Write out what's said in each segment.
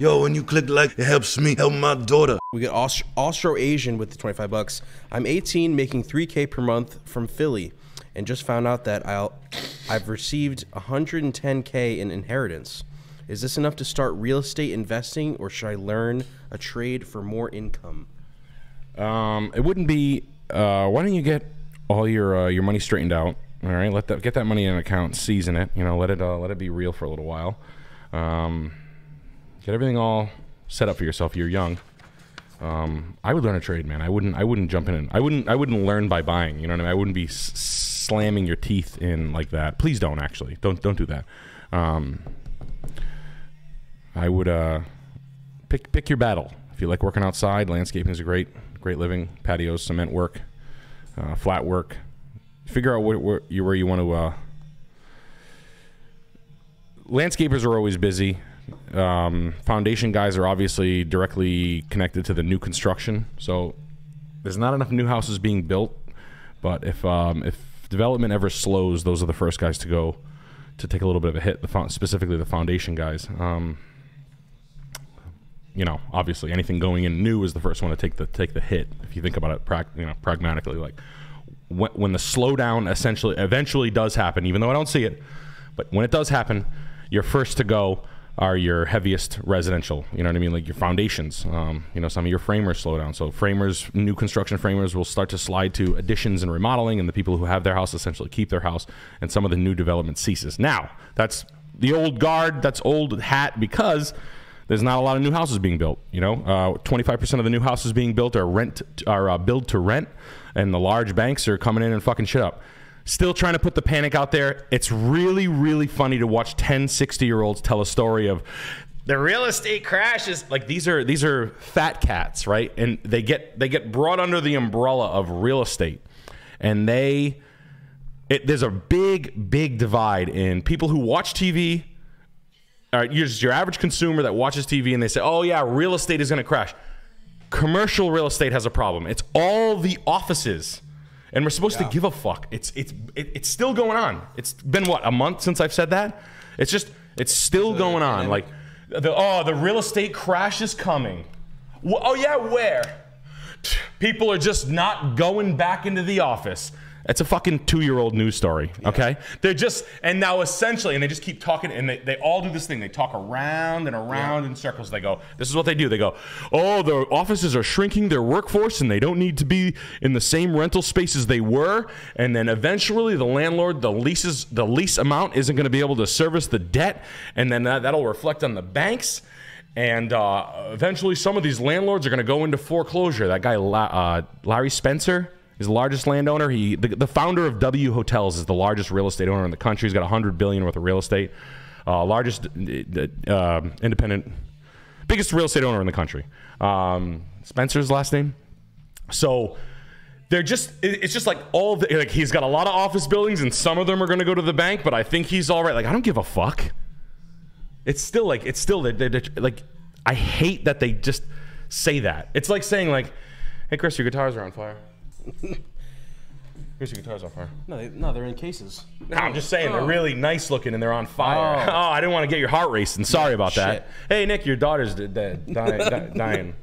Yo, when you click like, it helps me help my daughter. We get Austro-Asian with the 25 bucks. I'm 18, making 3K per month from Philly, and just found out that I've received 110K in inheritance. Is this enough to start real estate investing, or should I learn a trade for more income? It wouldn't be. Why don't you get all your money straightened out? All right, get that money in an account, season it. You know, let it be real for a little while. Get everything all set up for yourself. You're young. I would learn a trade, man. I wouldn't jump in. I wouldn't learn by buying. You know what I mean? I wouldn't be slamming your teeth in like that. Please don't. Actually, don't do that. I would pick your battle. If you like working outside, landscaping is a great living. Patios, cement work, flat work. Figure out where you want to. Landscapers are always busy. Foundation guys are obviously directly connected to the new construction, so there's not enough new houses being built. But if development ever slows, those are the first guys to go to take a little bit of a hit. Specifically the foundation guys. You know, obviously anything going in new is the first one to take the hit. If you think about it, pragmatically, like when the slowdown eventually does happen, even though I don't see it, but when it does happen, you're first to go are your heaviest residential, you know what I mean? Like your foundations, you know, some of your framers slow down. So framers, new construction framers will start to slide to additions and remodeling, and the people who have their house essentially keep their house, and some of the new development ceases. Now, that's the old guard, that's old hat, because there's not a lot of new houses being built, you know? 25% of the new houses being built are build to rent, and the large banks are coming in and fucking shit up. Still trying to put the panic out there. It's really, really funny to watch 10, 60-year-olds tell a story of the real estate crashes. Like these are fat cats, right? And they get brought under the umbrella of real estate, and there's a big divide in people who watch TV. All right, you're just your average consumer that watches TV, and they say, "Oh yeah, real estate is going to crash." Commercial real estate has a problem. It's all the offices. And we're supposed to give a fuck. It's still going on. It's been what, a month since I've said that? It's still going on. Like the real estate crash is coming. Oh yeah, where? People are just not going back into the office. It's a fucking 2-year-old news story, okay? They're just, and now essentially, and they just keep talking, and they all do this thing. They talk around and around in circles. They go, this is what they do. They go, oh, the offices are shrinking their workforce, and they don't need to be in the same rental spaces they were. And then eventually the landlord, the lease amount isn't going to be able to service the debt, and then that'll reflect on the banks. And eventually some of these landlords are going to go into foreclosure. That guy, Larry Spencer, is the largest landowner. The founder of W Hotels is the largest real estate owner in the country. He's got $100 billion worth of real estate. Largest independent, biggest real estate owner in the country. Spencer's last name. So it's just like like he's got a lot of office buildings, and some of them are going to go to the bank, but I think he's all right. Like, I don't give a fuck. It's still like I hate that they just say that. It's like saying like, hey Chris, your guitars are on fire. Here's your guitars on fire. No, they're in cases. No, I'm just saying they're really nice looking and they're on fire. Oh, I didn't want to get your heart racing. Sorry about that. Hey Nick, your daughter's dying.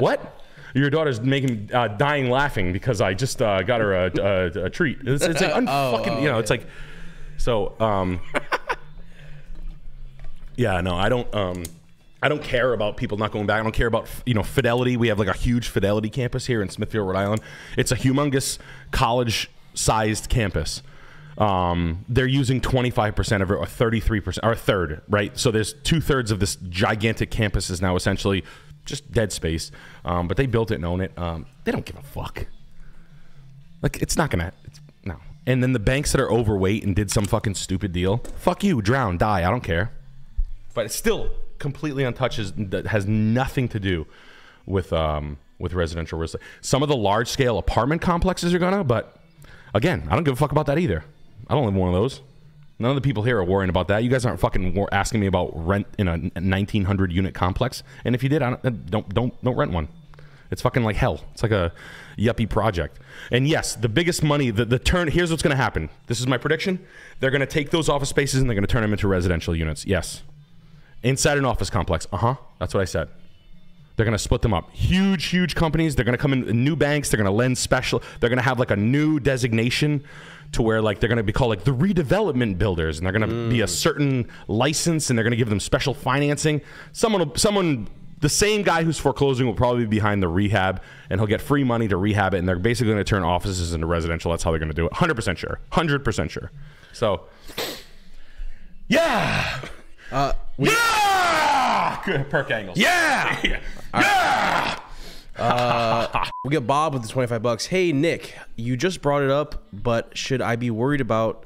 What? Your daughter's dying laughing because I just got her a treat. It's like unfucking, you know. It's like so. Yeah, no, I don't care about people not going back. I don't care about, you know, Fidelity. We have like a huge Fidelity campus here in Smithfield, Rhode Island. It's a humongous college-sized campus. They're using 25% of it, or 33%, or a third, right? So there's 2/3 of this gigantic campus is now essentially just dead space. But they built it and own it. They don't give a fuck. Like, it's not gonna, no. And then the banks that are overweight and did some fucking stupid deal, fuck you, drown, die, I don't care. But it's still completely untouched. That has nothing to do with residential real estate. Some of the large scale apartment complexes are gonna, but again, I don't give a fuck about that either. I don't live in one of those. None of the people here are worrying about that. You guys aren't fucking asking me about rent in a 1,900 unit complex. And if you did, don't rent one. It's fucking like hell. It's like a yuppie project. And yes, the biggest money, here's what's gonna happen. This is my prediction. They're gonna take those office spaces and they're gonna turn them into residential units. Yes. Inside an office complex. That's what I said. They're going to split them up. Huge companies. They're going to come in new banks. They're going to lend special. They're going to have like a new designation to where like they're going to be called like the redevelopment builders, and they're going to be a certain license, and they're going to give them special financing. Someone, the same guy who's foreclosing will probably be behind the rehab, and he'll get free money to rehab it, and they're basically going to turn offices into residential. That's how they're going to do it. 100% sure. 100% sure. So, yeah. Good perk angles. Yeah. We get Bob with the 25 bucks. Hey Nick, you just brought it up, but should I be worried about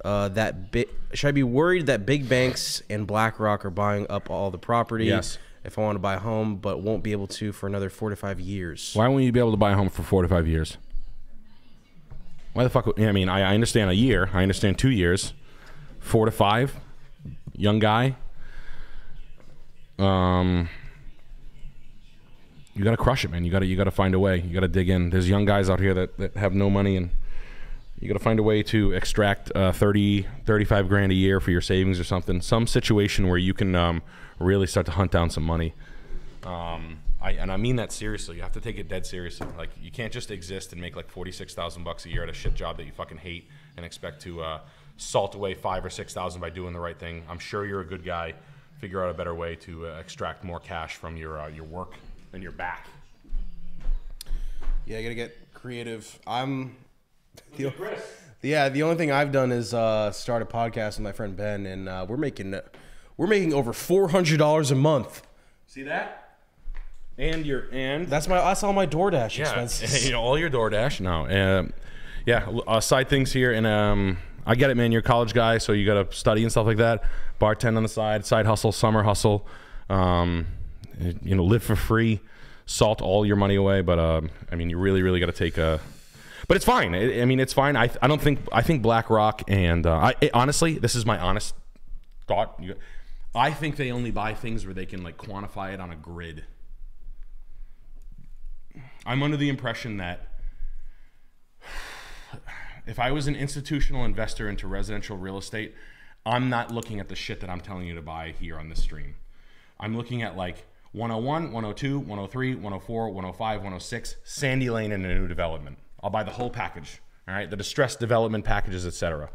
should I be worried that big banks and BlackRock are buying up all the property? Yes. If I want to buy a home, but won't be able to for another 4 to 5 years. Why won't you be able to buy a home for 4 to 5 years? Why the fuck? I mean, I understand a year. I understand 2 years. 4 to 5, young guy. You gotta crush it, man. You gotta find a way. You gotta dig in. There's young guys out here that have no money, and you gotta find a way to extract 35 grand a year for your savings or something. Some situation where you can really start to hunt down some money. I mean that seriously. You have to take it dead seriously. Like, you can't just exist and make like 46,000 bucks a year at a shit job that you fucking hate and expect to salt away 5,000 or 6,000 by doing the right thing. I'm sure you're a good guy. Figure out a better way to extract more cash from your work and your back. Yeah, I gotta get creative. The only thing I've done is start a podcast with my friend Ben, and we're making over $400 a month. See that? And that's all my DoorDash expenses. You know, all your DoorDash. No, side things here, and I get it, man. You're a college guy, so you gotta study and stuff like that. Bartend on the side hustle, summer hustle. You know, live for free, salt all your money away. But I mean, you really got to take a. But it's fine. I mean, it's fine. I think BlackRock and honestly, this is my honest thought. I think they only buy things where they can like quantify it on a grid. I'm under the impression that if I was an institutional investor into residential real estate, I'm not looking at the shit that I'm telling you to buy here on this stream. I'm looking at like 101, 102, 103, 104, 105, 106, Sandy Lane and a new development. I'll buy the whole package, all right? The distressed development packages, etc.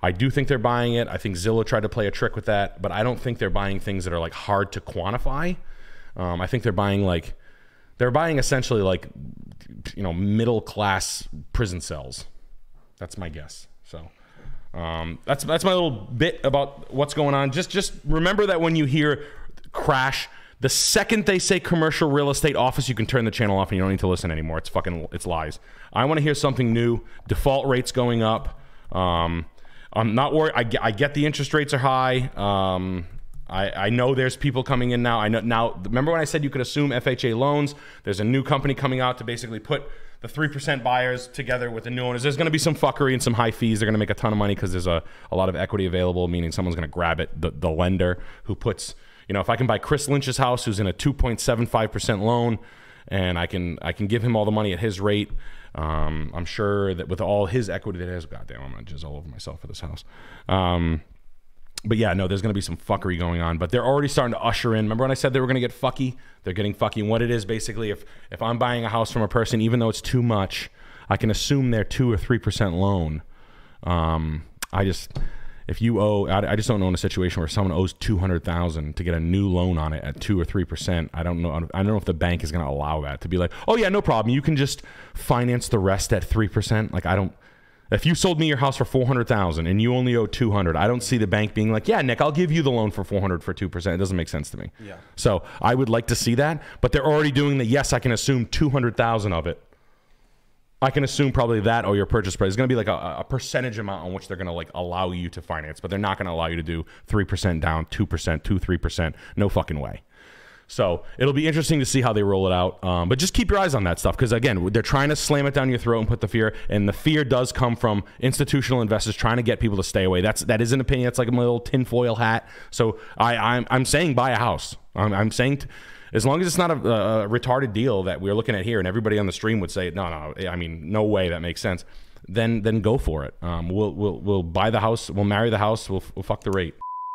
I do think they're buying it. I think Zillow tried to play a trick with that, but I don't think they're buying things that are like hard to quantify. I think they're buying essentially like, you know, middle class prison cells. That's my guess. So that's my little bit about what's going on. Just remember that when you hear crash, the second they say commercial real estate office, you can turn the channel off and you don't need to listen anymore. It's lies. I want to hear something new. Default rates going up. I'm not worried. I get the interest rates are high. I know there's people coming in now. I know now. Remember when I said you could assume FHA loans? There's a new company coming out to basically put the 3% buyers together with the new owners. There's going to be some fuckery and some high fees. They're going to make a ton of money because there's a lot of equity available, meaning someone's going to grab it. The lender who puts, you know, if I can buy Chris Lynch's house, who's in a 2.75% loan, and I can give him all the money at his rate. I'm sure that with all his equity that he has, goddamn, I'm gonna jizz all over myself for this house. But yeah, no, there's going to be some fuckery going on. But they're already starting to usher in. Remember when I said they were going to get fucky? They're getting fucky. And what it is, basically, if I'm buying a house from a person, even though it's too much, I can assume they're 2 or 3% loan. I just don't know in a situation where someone owes $200,000 to get a new loan on it at 2 or 3%. I don't know if the bank is going to allow that, to be like, oh yeah, no problem. You can just finance the rest at 3%. Like, if you sold me your house for $400,000 and you only owe $200,000, I don't see the bank being like, yeah, Nick, I'll give you the loan for $400,000 for 2%. It doesn't make sense to me. Yeah. So I would like to see that, but they're already doing the, yes, I can assume $200,000 of it. I can assume probably that or your purchase price is going to be like a percentage amount on which they're going to like allow you to finance, but they're not going to allow you to do 3% down, 2%, 3%. No fucking way. So it'll be interesting to see how they roll it out. But just keep your eyes on that stuff, because again, they're trying to slam it down your throat and put the fear, and the fear does come from institutional investors trying to get people to stay away. That is an opinion. That's like a little tinfoil hat. So I'm saying buy a house. I'm saying as long as it's not a retarded deal that we're looking at here, and everybody on the stream would say no, I mean no way that makes sense. Then go for it. We'll buy the house. We'll marry the house. We'll fuck the rate.